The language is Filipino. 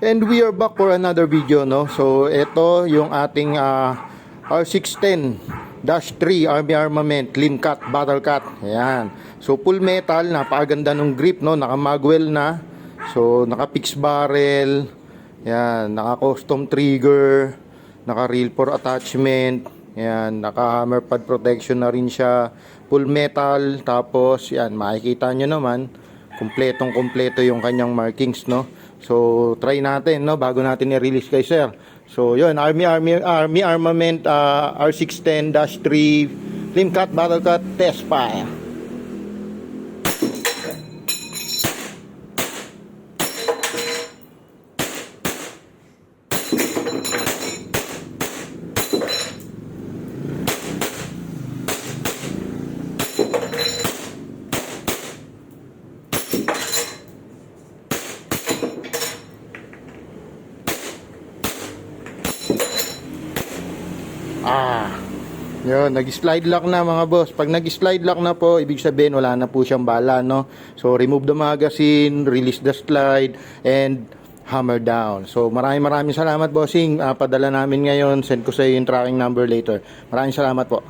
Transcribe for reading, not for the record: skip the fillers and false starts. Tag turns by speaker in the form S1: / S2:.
S1: And we are back for another video, no? So ito yung ating R610-3 Army Armament Clean Cut Battle Cut. Ayan. So full metal, napakaganda ng grip, no? Naka magwell na. So naka fix barrel. Ayan, naka custom trigger, naka reel for attachment. Ayan, naka hammer pad protection na rin siya. Full metal. Tapos yan, makikita nyo naman kompletong-kompleto yung kanyang markings, no? So try natin, no, bago natin i-release kay sir. So yun, Army Armament R610-3 Clean Cut Battle Cut Test Fire. Yun, nag-slide lock na mga boss. Pag nag-slide lock na po, ibig sabihin wala na po siyang bala, no? So remove the magazine, release the slide, and hammer down. So maraming salamat, bossing. Padala namin ngayon, send ko sa iyo yung tracking number later. Maraming salamat po.